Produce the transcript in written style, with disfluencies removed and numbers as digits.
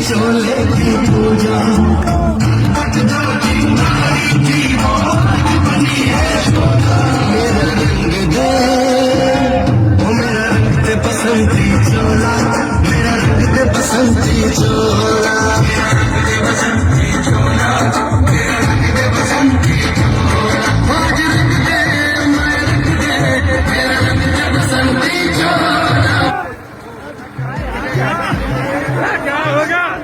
शोले की पूजा मेरा रंग दे वो मेरा रंग दे बसंती चोला मेरा रंग दे बसंती चोला आज रंग दे मैं रंग दे मेरा रंग दे बसंती चोला क्या होगा